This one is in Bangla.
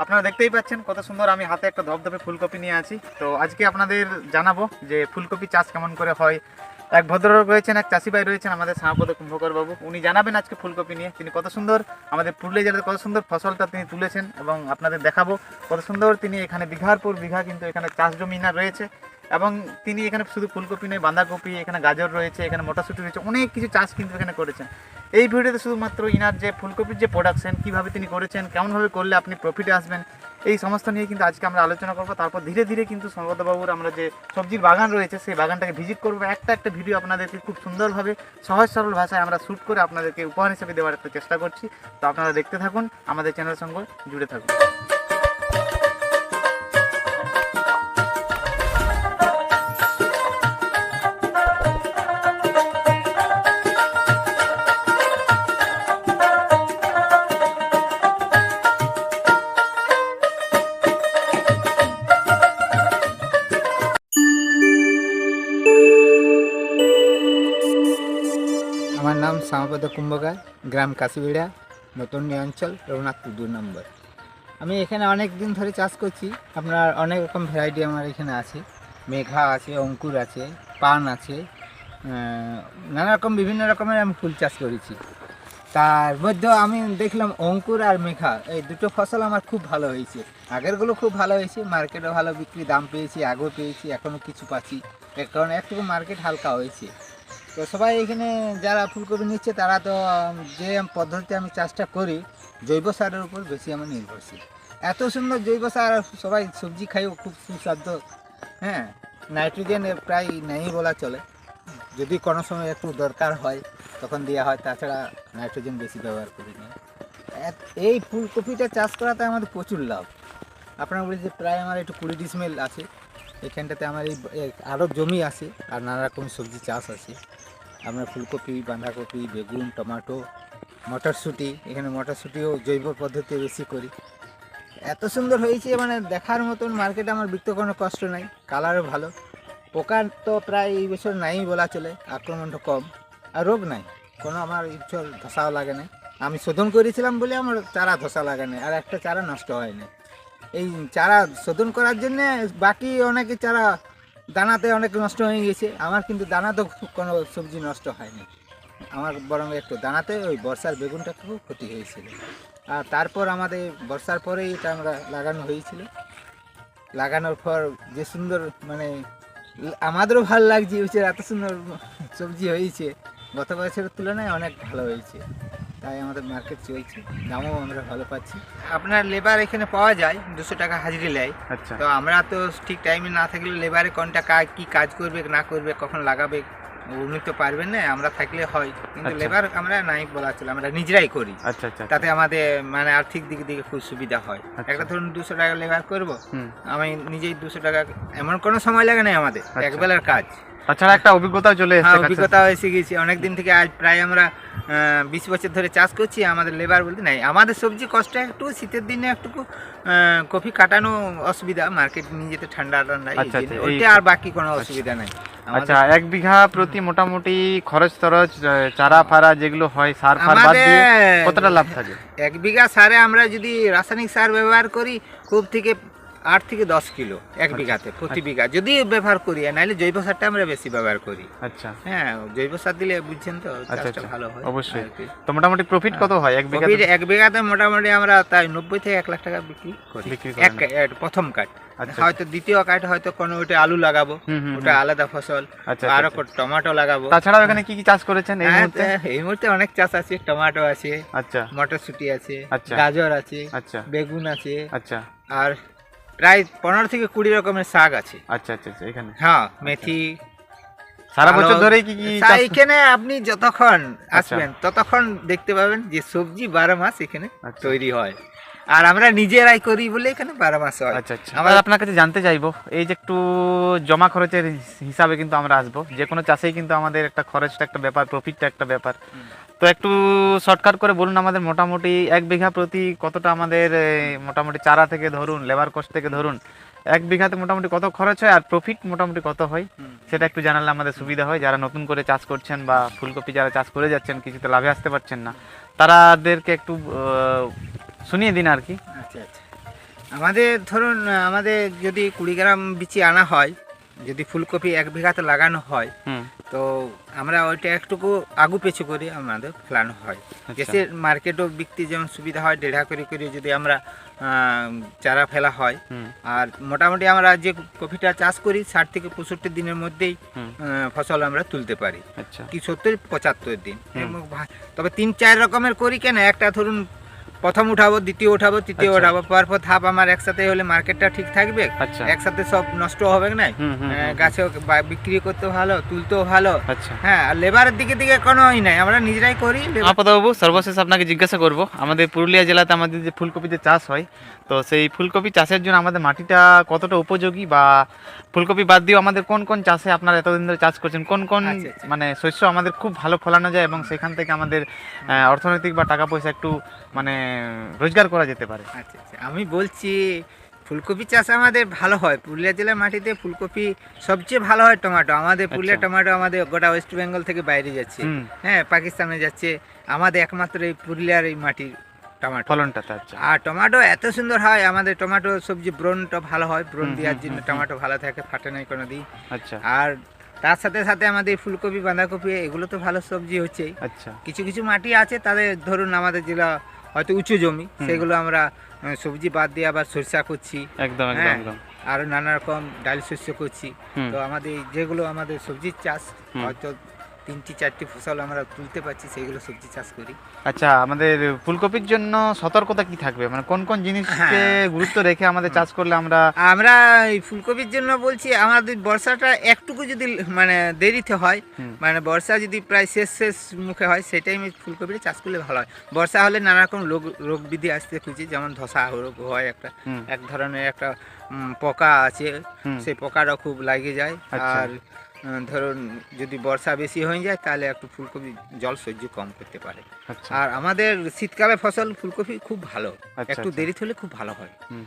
আপনারা দেখতেই পাচ্ছেন কত সুন্দর আমি হাতে একটা ধপধপে ফুলকপি নিয়ে আছি। তো আজকে আপনাদের জানাবো যে ফুলকপি চাষ কেমন করে হয়। এক ভদ্রলোক রয়েছেন, এক চাষি ভাই রয়েছেন আমাদের শ্যামাপদ কুম্ভকর বাবু, উনি জানাবেন আজকে ফুলকপি নিয়ে। তিনি কত সুন্দর আমাদের পুরুলিয়া জেলাতে কত সুন্দর ফসলটা তিনি তুলেছেন এবং আপনাদের দেখাবো কত সুন্দর তিনি এখানে বিঘার পর বিঘা কিন্তু এখানে চাষ জমি না রয়েছে। এবং তিনি এখানে শুধু ফুলকপি নয়, বাঁধাকপি, এখানে গাজর রয়েছে, এখানে মটরশুঁটি রয়েছে, অনেক কিছু চাষ কিন্তু এখানে করেছেন। এই ভিডিওতে শুধুমাত্র ইনার যে ফুলকপির যে প্রোডাকশন কীভাবে তিনি করেছেন, কেমনভাবে করলে আপনি প্রফিটে আসবেন, এই সমস্ত নিয়ে কিন্তু আজকে আমরা আলোচনা করবো। তারপর ধীরে ধীরে কিন্তু সম্পদবাবুর আমরা যে সবজির বাগান রয়েছে সেই বাগানটাকে ভিজিট করবো। একটা ভিডিও আপনাদেরকে খুব সুন্দরভাবে সহজ সরল ভাষায় আমরা শ্যুট করে আপনাদেরকে উপহার হিসেবে দেওয়ার একটা চেষ্টা করছি। তো আপনারা দেখতে থাকুন, আমাদের চ্যানেলের সঙ্গে জুড়ে থাকুন। আমার নাম শ্যামাপদ কুম্ভকার, গ্রাম কাশিবিড়া, নতুনডি অঞ্চল, রঘুনাথপুর 2 নম্বর। আমি এখানে অনেক দিন ধরে চাষ করছি। আপনার অনেক রকম ভ্যারাইটি আমার এখানে আছে। মেঘা আছে, অঙ্কুর আছে, পান আছে, নানা রকম বিভিন্ন রকমের আমি ফুল চাষ করেছি। তার মধ্যে আমি দেখলাম অঙ্কুর আর মেঘা এই দুটো ফসল আমার খুব ভালো হয়েছে। আগেরগুলো খুব ভালো হয়েছে, মার্কেটে ভালো বিক্রি দাম পেয়েছি, আগেও পেয়েছি, এখনও কিছু পাচ্ছি। এর কারণে একটু মার্কেট হালকা হয়েছে। তো সবাই এখানে যারা ফুলকপি নিচ্ছে তারা তো যে পদ্ধতিতে আমি চাষটা করি জৈব সারের উপর বেশি আমি নির্ভরশীল। এত সুন্দর জৈব সার, সবাই সবজি খাইও খুব সুস্বাদু। হ্যাঁ, নাইট্রোজেন প্রায় নেই বলা চলে, যদি কোনো সময় একটু দরকার হয় তখন দেওয়া হয়, তাছাড়া নাইট্রোজেন বেশি ব্যবহার করি না। এই ফুলকপিটা চাষ করাতে আমাদের প্রচুর লাভ। আপনারা বলি যে প্রায় আমার একটু 20 ডিসমিল আছে। এখানটাতে আমার এই আরও জমি আছে আর নানা রকম সবজি চাষ আছে। আমরা ফুলকপি, বাঁধাকপি, বেগুন, টমেটো, মটরশুঁটি, এখানে মটরশুঁটিও জৈব পদ্ধতি বেশি করি। এত সুন্দর হয়েছে মানে দেখার মতন। মার্কেটে আমার বিকতে কোনো কষ্ট নাই, কালারও ভালো। পোকা তো প্রায় এই বছর নাই বলা চলে, আক্রমণটা কম, আর রোগ নাই কোনো। আমার ইচ্ছর ধসাও লাগে না। আমি শোধন করেছিলাম বলে আমার চারা ধসা লাগে না, আর একটা চারা নষ্ট হয় না। এই চারা শোধন করার জন্যে বাকি অনেকে চারা দানাতে অনেক নষ্ট হয়ে গেছে, আমার কিন্তু দানাতেও কোনো সবজি নষ্ট হয়নি। আমার বরং একটু দানাতে ওই বর্ষার বেগুনটা খুব ক্ষতি হয়েছিল। আর তারপর আমাদের বর্ষার পরেই এটা আমরা লাগানো হয়েছিল। লাগানোর পর যে সুন্দর মানে আমাদেরও ভালো লাগছে, এত সুন্দর সবজি হয়েছে। গত বছরের তুলনায় অনেক ভালো হয়েছে, তাই আমাদের মার্কেট চলছে, দামও আমরা ভালো পাচ্ছি। আপনার লেবার এখানে পাওয়া যায়, 200 টাকা হাজিরি নেয়। আচ্ছা, তো আমরা তো ঠিক টাইমে না থাকলে লেবারে কোনটা কি কাজ করবে না করবে, কখন লাগাবে, উনি তো পারবেন না, আমরা থাকলে হয়। কিন্তু লেবার আমরা নাই বলা চলে, আমরা নিজেরাই করি। আচ্ছা, আচ্ছা, তাতে আমাদের মানে আর্থিক দিক থেকে খুব সুবিধা হয়। একটা ধরুন 200 টাকা লেবার করবো, আমি নিজেই 200 টাকা, এমন কোনো সময় লাগে না আমাদের, একবেলার কাজ। তাছাড়া একটা অভিজ্ঞতা চলে এসেছে। অভিজ্ঞতা এসে গেছে অনেকদিন থেকে। আজ প্রায় আমরা 20 বছর ধরে চাষ করছি। আমাদের লেবার বলতে নাই, আমাদের সবজি কষ্ট একটু, শীতের দিনে একটু কফি কাটানো অসুবিধা, মার্কেট নিয়ে যেতে ঠান্ডা ওইটা, আর বাকি কোনো অসুবিধা নাই। আচ্ছা, 1 বিঘা প্রতি মোটামুটি খরচ টরচ, চারা ফারা যেগুলো হয়, সার ফার বাদ দিয়ে কতটা লাভ থাকে? 1 বিঘা সারে আমরা যদি রাসায়নিক সার ব্যবহার করি খুব থেকে 8 থেকে 10 কিলো 1 বিঘাতে প্রতি বিঘা যদি ব্যবহার করি, নাহলে জৈব সারটা আমরা বেশি ব্যবহার করি। আচ্ছা, হ্যাঁ, জৈব সার দিলে বুঝছেন তো চাষটা ভালো হয়। অবশ্যই। তো মোটামুটি প্রফিট কত হয় 1 বিঘা? 1 বিঘাতে মোটামুটি আমরা তাই 90 থেকে 1 লাখ টাকা বিক্রি করি প্রথম কাট। হয়তো দ্বিতীয় কাট হয়তো কোনো ওটা আলু লাগাবো, ওটা আলাদা ফসল, আরো টমেটো লাগাবো। তাছাড়া এখানে কি কি চাষ করেছেন এই মুহূর্তে? এই মুহূর্তে অনেক চাষ আছে, টমেটো আছে, আচ্ছা, মটরশুঁটি আছে, আচ্ছা, গাজর আছে, আচ্ছা, বেগুন আছে, আচ্ছা, আর প্রায় 15 থেকে 20 রকমের শাক আছে। আচ্ছা, আচ্ছা, এখানে হ্যাঁ, মেথি। সারা বছর ধরে কি কি এখানে আপনি যতক্ষণ আসবেন ততক্ষণ দেখতে পাবেন যে সবজি 12 মাস এখানে তৈরি হয়, আর আমরা নিজেরাই করি বলে এখানে 12 মাস হয়। আচ্ছা, আচ্ছা। আমরা আপনার কাছে জানতে চাইবো, এই যে একটু জমা খরচের হিসাবে কিন্তু আমরা আসবো, যে কোনো চাষেই কিন্তু আমাদের একটা খরচটা একটা ব্যাপার, প্রফিটটা একটা ব্যাপার। তো একটু শর্টকাট করে বলুন আমাদের, মোটামুটি 1 বিঘা প্রতি কতটা আমাদের মোটামুটি চারা থেকে ধরুন, লেবার কস্ট থেকে ধরুন, 1 বিঘাতে মোটামুটি কত খরচ হয় আর প্রফিট মোটামুটি কত হয়, সেটা একটু জানালে আমাদের সুবিধা হয়। যারা নতুন করে চাষ করছেন বা ফুলকপি যারা চাষ করে যাচ্ছেন, কিছুতে লাভে আসতে পারছেন না, তাদেরকে একটু শুনিয়ে দিন আর কি। আচ্ছা, আচ্ছা। আমাদের ধরুন আমাদের যদি 20 গ্রাম বিচি আনা হয়, যদি ফুলকপি 1 বিঘাতে লাগানো হয়, হুম। তো আমরা ওইটা একটুকু আগু পেছু করে আমাদের ফেলানো হয়। আচ্ছা। যেসে মার্কেটও বিক্রি যেমন সুবিধা হয়, 1.5 করে করে যদি আমরা চারা ফেলা হয়। হুম। আর মোটামুটি আমরা যে কপিটা চাষ করি 60 থেকে 65 দিনের মধ্যেই হুম। ফসল আমরা তুলতে পারি, আচ্ছা। কি 70-75 দিন। হুম। এবং তবে 3-4 রকমের করি কেন, একটা ধরুন প্রথম উঠাবো, দ্বিতীয় উঠাবো, তৃতীয় আচ্ছা। উঠাবো, পরপর ধাপ আমার একসাথে হলে মার্কেটটা ঠিক থাকবে, আচ্ছা। একসাথে সব নষ্ট হবে না। হুম, হুম, হুম। গাছেও বিক্রি করতে ভালো, তুলতেও ভালো। আচ্ছা। হ্যাঁ, আর লেবারের দিকে দিকে কোনোই নাই, আমরা নিজেরাই করি। বাবু সর্বশেষ আপনাকে জিজ্ঞাসা করব, আমাদের পুরুলিয়া জেলাতে আমাদের যে ফুলকপি যে চাষ হয়, তো সেই ফুলকপি চাষের জন্য আমাদের মাটিটা কতটা উপযোগী, বা ফুলকপি বাদ দিয়েও আমাদের কোন কোন চাষে আপনারা এতদিন ধরে চাষ করছেন, কোন কোন আচ্ছা, আচ্ছা। মানে শস্য আমাদের খুব ভালো ফলানো যায় এবং সেখান থেকে আমাদের অর্থনৈতিক বা টাকা পয়সা একটু মানে রোজগার করা যেতে পারে? আচ্ছা আচ্ছা, আমি বলছি ফুলকপি চাষ আমাদের ভালো হয় পুরুলিয়া জেলার মাটিতে। ফুলকপি সবচেয়ে ভালো হয় টমেটো, আমাদের পুরুলিয়া আচ্ছা। টমেটো আমাদের গোটা ওয়েস্ট বেঙ্গল থেকে বাইরে যাচ্ছে, হুম। হ্যাঁ, পাকিস্তানে যাচ্ছে। আমাদের একমাত্র এই পুরুলিয়ার এই মাটির টমেটো। ফলনটাতে। আচ্ছা। আর টমেটো এত সুন্দর হয়, আমাদের টমেটো সবজি ব্রণটা ভালো হয়, ব্রণ হুম, দেওয়ার হুম, জন্য হুম, টমেটো ভালো থাকে, ফাটে নাই কোনো দিন। আচ্ছা। আর তার সাথে সাথে আমাদের ফুলকপি, বাঁধাকপি এগুলো তো ভালো সবজি হচ্ছেই। আচ্ছা। কিছু কিছু মাটি আছে তাদের ধরুন আমাদের যেগুলো হয়তো উঁচু জমি, হুম। সেগুলো আমরা সবজি বাদ দিয়ে আবার সরিষা করছি, একদম একদম হ্যাঁ, একদম। আরও নানা রকম ডাল শস্য করছি। হুম। তো আমাদের যেগুলো আমাদের সবজির চাষ, হুম। হয়তো 3-4টি ফসল আমরা তুলতে পারছি, সেইগুলো সবজি চাষ করি। আচ্ছা, আমাদের ফুলকপির জন্য সতর্কতা কি থাকবে, মানে কোন কোন জিনিসকে হ্যাঁ। গুরুত্ব রেখে আমাদের চাষ করলে আমরা? আমরা এই ফুলকপির জন্য বলছি, আমাদের বর্ষাটা একটুকু যদি মানে দেরিতে হয়, হুম। মানে বর্ষা যদি প্রায় শেষ মুখে হয়, সেই টাইমে ফুলকপিটা চাষ করলে ভালো হয়। বর্ষা হলে নানা রকম রোগ বিধি আসতে খুঁজি, যেমন ধসা রোগ হয়, হুম। এক ধরনের একটা পোকা আছে, হুম। সেই পোকাটা খুব লাগে যায়। আচ্ছা। আর ধরুন যদি বর্ষা বেশি হয়ে যায় তাহলে একটু ফুলকপি জল সহ্য কম করতে পারে। আচ্ছা। আর আমাদের শীতকালে ফসল ফুলকপি খুব ভালো, আচ্ছা, একটু আচ্ছা। দেরি হলে খুব ভালো হয়। হুম।